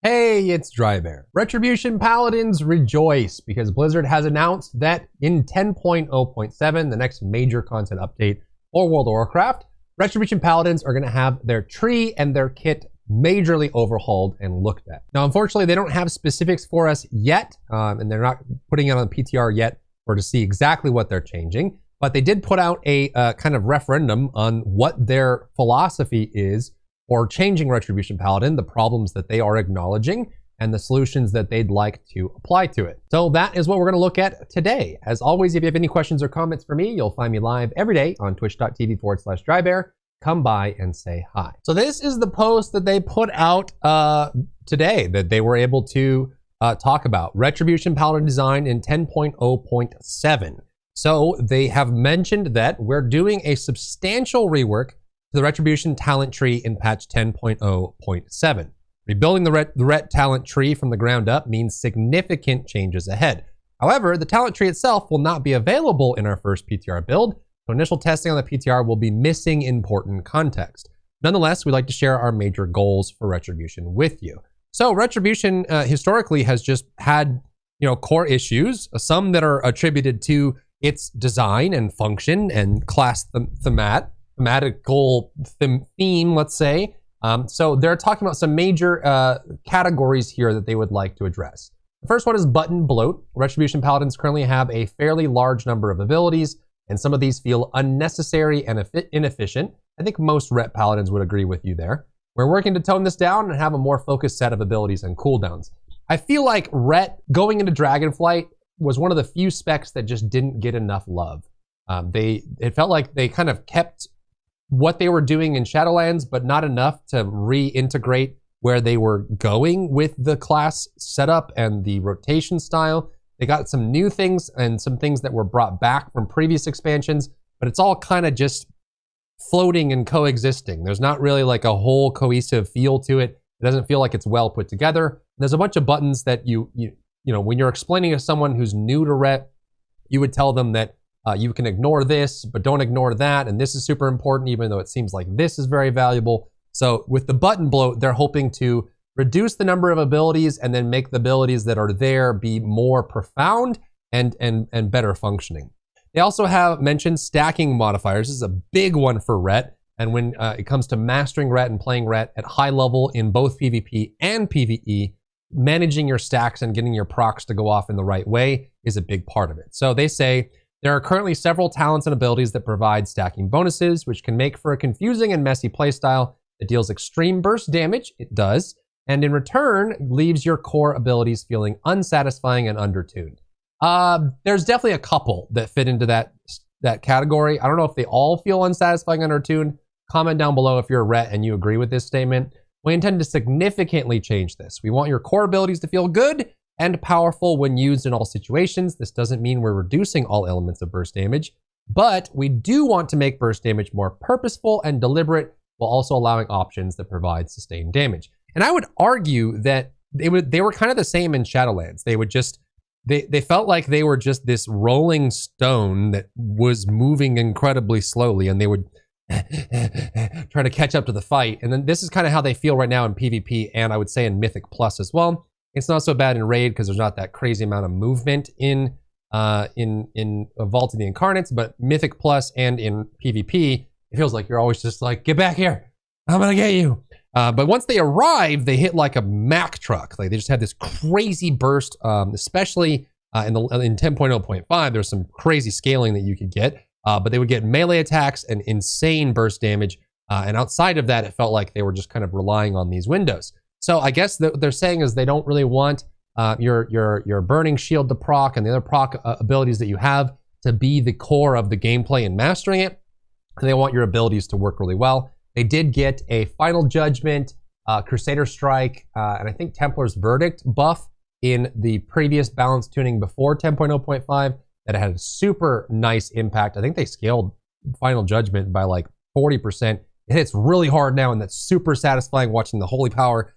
Hey, it's Drybear. Retribution Paladins rejoice because Blizzard has announced that in 10.0.7, the next major content update for World of Warcraft, Retribution Paladins are going to have their tree and their kit majorly overhauled and looked at. Now, unfortunately, they don't have specifics for us yet, and they're not putting it on the PTR yet or to see exactly what they're changing, but they did put out a kind of referendum on what their philosophy is or changing Retribution Paladin, the problems that they are acknowledging, and the solutions that they'd like to apply to it. So that is what we're gonna look at today. As always, if you have any questions or comments for me, you'll find me live every day on twitch.tv/Drybear. Come by and say hi. So this is the post that they put out today that they were able to talk about. Retribution Paladin design in 10.0.7. So they have mentioned that we're doing a substantial rework to the Retribution talent tree in patch 10.0.7. Rebuilding the Ret talent tree from the ground up means significant changes ahead. However, the talent tree itself will not be available in our first PTR build, so initial testing on the PTR will be missing important context. Nonetheless, we'd like to share our major goals for Retribution with you. So Retribution historically has just had, core issues, some that are attributed to its design and function and class thematical theme, let's say. So they're talking about some major categories here that they would like to address. The first one is button bloat. Retribution Paladins currently have a fairly large number of abilities, and some of these feel unnecessary and inefficient. I think most Ret Paladins would agree with you there. We're working to tone this down and have a more focused set of abilities and cooldowns. I feel like Ret going into Dragonflight was one of the few specs that just didn't get enough love. It felt like they kind of kept what they were doing in Shadowlands, but not enough to reintegrate where they were going with the class setup and the rotation style. They got some new things and some things that were brought back from previous expansions, but it's all kind of just floating and coexisting. There's not really like a whole cohesive feel to it. It doesn't feel like it's well put together. There's a bunch of buttons that when you're explaining to someone who's new to Ret, you would tell them that you can ignore this, but don't ignore that. And this is super important, even though it seems like this is very valuable. So with the button bloat, they're hoping to reduce the number of abilities and then make the abilities that are there be more profound and better functioning. They also have mentioned stacking modifiers. This is a big one for Ret. And when it comes to mastering Ret and playing Ret at high level in both PvP and PvE, managing your stacks and getting your procs to go off in the right way is a big part of it. So they say, there are currently several talents and abilities that provide stacking bonuses, which can make for a confusing and messy playstyle that deals extreme burst damage, it does, and in return, leaves your core abilities feeling unsatisfying and undertuned. There's definitely a couple that fit into that category. I don't know if they all feel unsatisfying and undertuned. Comment down below if you're a Ret and you agree with this statement. We intend to significantly change this. We want your core abilities to feel good and powerful when used in all situations. This doesn't mean we're reducing all elements of burst damage, but we do want to make burst damage more purposeful and deliberate while also allowing options that provide sustained damage. And I would argue that they were kind of the same in Shadowlands. They felt like they were just this rolling stone that was moving incredibly slowly, and they would try to catch up to the fight. And then this is kind of how they feel right now in PvP, and I would say in Mythic Plus as well. It's not so bad in Raid because there's not that crazy amount of movement in Vault of the Incarnates, but Mythic Plus and in PvP, it feels like you're always just like, get back here, I'm gonna get you. But once they arrive, they hit like a Mack truck. Like they just had this crazy burst, especially in 10.0.5, there's some crazy scaling that you could get, but they would get melee attacks and insane burst damage. And outside of that, it felt like they were just kind of relying on these windows. So I guess what they're saying is they don't really want your burning shield to proc and the other proc abilities that you have to be the core of the gameplay and mastering it. And they want your abilities to work really well. They did get a Final Judgment, Crusader Strike, and I think Templar's Verdict buff in the previous balance tuning before 10.0.5 that had a super nice impact. I think they scaled Final Judgment by like 40%. It hits really hard now, and that's super satisfying watching the holy power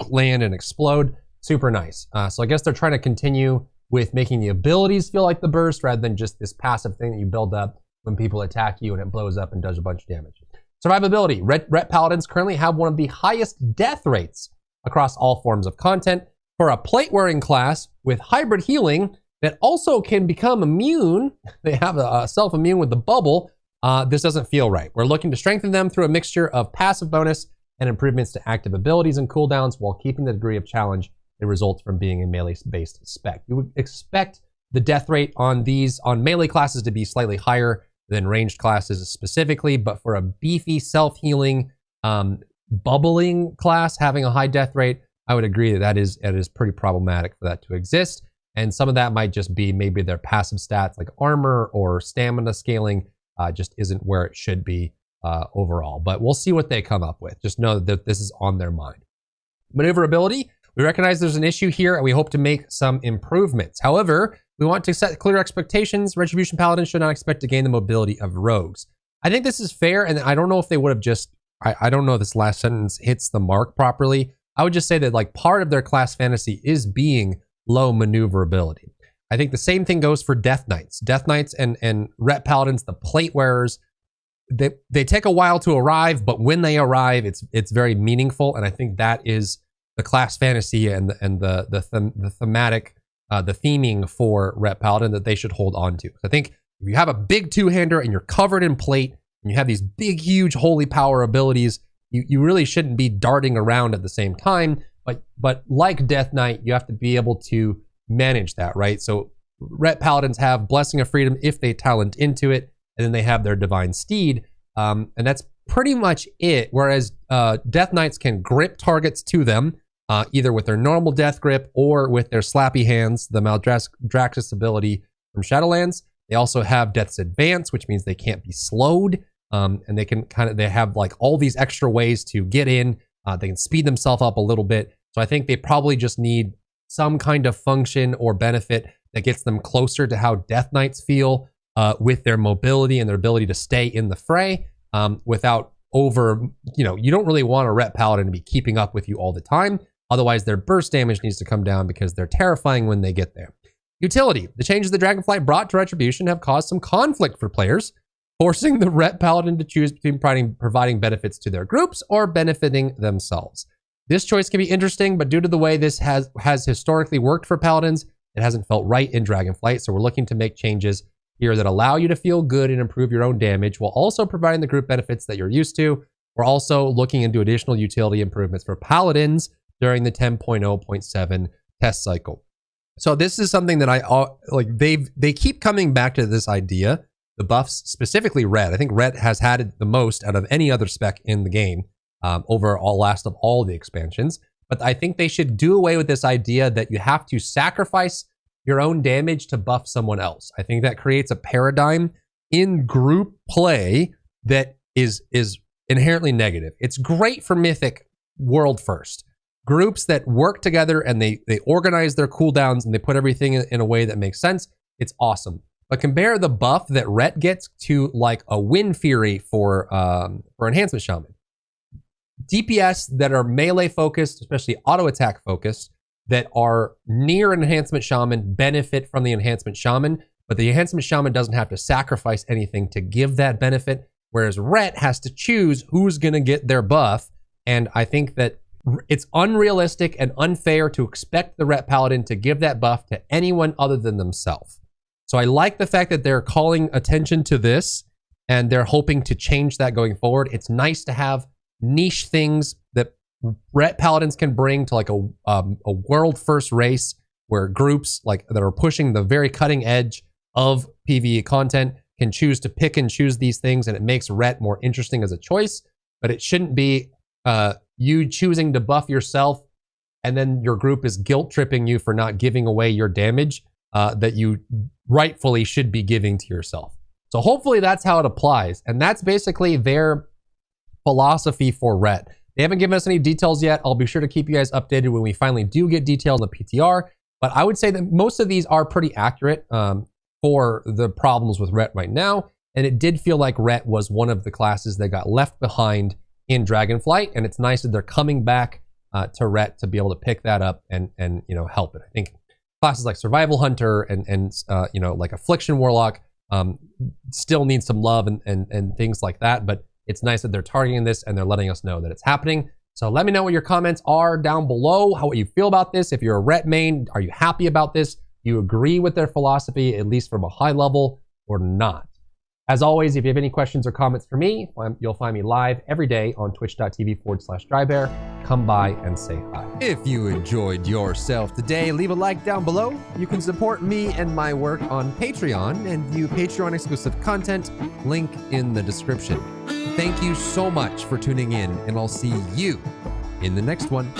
land and explode. Super nice. So I guess they're trying to continue with making the abilities feel like the burst rather than just this passive thing that you build up when people attack you and it blows up and does a bunch of damage. Survivability. Ret Paladins currently have one of the highest death rates across all forms of content. For a plate-wearing class with hybrid healing that also can become immune, they have a self-immune with the bubble, this doesn't feel right. We're looking to strengthen them through a mixture of passive bonus and improvements to active abilities and cooldowns while keeping the degree of challenge that results from being a melee-based spec. You would expect the death rate on melee classes to be slightly higher than ranged classes specifically, but for a beefy self-healing bubbling class having a high death rate, I would agree that it is pretty problematic for that to exist. And some of that might just be maybe their passive stats like armor or stamina scaling just isn't where it should be overall. But we'll see what they come up with. Just know that this is on their mind. Maneuverability, we recognize there's an issue here and we hope to make some improvements. However, we want to set clear expectations. Retribution Paladin should not expect to gain the mobility of rogues. I think this is fair, and I don't know if they would have just, I don't know if this last sentence hits the mark properly. I would just say that like part of their class fantasy is being low maneuverability. I think the same thing goes for Death Knights. Death Knights and Ret Paladins, the plate wearers, they take a while to arrive, but when they arrive, it's very meaningful, and I think that is the class fantasy and the thematic, the theming for Ret Paladin that they should hold on to. I think if you have a big two-hander and you're covered in plate and you have these big, huge holy power abilities, you really shouldn't be darting around at the same time. But like Death Knight, you have to be able to manage that, right? So Ret Paladins have Blessing of Freedom if they talent into it, and then they have their Divine Steed, and that's pretty much it. Whereas Death Knights can grip targets to them, either with their normal death grip or with their slappy hands, the Maldraxxus ability from Shadowlands. They also have Death's Advance, which means they can't be slowed, and they have like all these extra ways to get in. They can speed themselves up a little bit. So I think they probably just need some kind of function or benefit that gets them closer to how Death Knights feel with their mobility and their ability to stay in the fray without you don't really want a Ret Paladin to be keeping up with you all the time. Otherwise, their burst damage needs to come down because they're terrifying when they get there. Utility. The changes the Dragonflight brought to Retribution have caused some conflict for players, forcing the Ret Paladin to choose between providing benefits to their groups or benefiting themselves. This choice can be interesting, but due to the way this has historically worked for Paladins, it hasn't felt right in Dragonflight, so we're looking to make changes here that allow you to feel good and improve your own damage while also providing the group benefits that you're used to. We're also looking into additional utility improvements for Paladins during the 10.0.7 test cycle. So this is something that they keep coming back to this idea. The buffs, specifically Ret. I think Ret has had it the most out of any other spec in the game over last of all the expansions. But I think they should do away with this idea that you have to sacrifice your own damage to buff someone else. I think that creates a paradigm in group play that is inherently negative. It's great for Mythic world first. Groups that work together and they organize their cooldowns and they put everything in a way that makes sense. It's awesome. But compare the buff that Ret gets to like a Wind Fury for Enhancement Shaman. DPS that are melee focused, especially auto attack focused, that are near Enhancement Shaman benefit from the Enhancement Shaman, but the Enhancement Shaman doesn't have to sacrifice anything to give that benefit, whereas Ret has to choose who's going to get their buff. And I think that it's unrealistic and unfair to expect the Ret Paladin to give that buff to anyone other than themselves. So I like the fact that they're calling attention to this and they're hoping to change that going forward. It's nice to have niche things that Ret Paladins can bring to like a world first race where groups like that are pushing the very cutting edge of PvE content can choose to pick and choose these things, and it makes Ret more interesting as a choice. But it shouldn't be you choosing to buff yourself and then your group is guilt tripping you for not giving away your damage that you rightfully should be giving to yourself. So hopefully that's how it applies. And that's basically their philosophy for Ret. They haven't given us any details yet. I'll be sure to keep you guys updated when we finally do get details on the PTR. But I would say that most of these are pretty accurate for the problems with Ret right now. And it did feel like Ret was one of the classes that got left behind in Dragonflight. And it's nice that they're coming back to Ret to be able to pick that up and help it. I think classes like Survival Hunter and like Affliction Warlock still need some love and things like that. But it's nice that they're targeting this and they're letting us know that it's happening. So let me know what your comments are down below, what you feel about this. If you're a Ret main, are you happy about this? Do you agree with their philosophy, at least from a high level, or not? As always, if you have any questions or comments for me, you'll find me live every day on twitch.tv/Drybear. Come by and say hi. If you enjoyed yourself today, leave a like down below. You can support me and my work on Patreon and view Patreon exclusive content, link in the description. Thank you so much for tuning in, and I'll see you in the next one.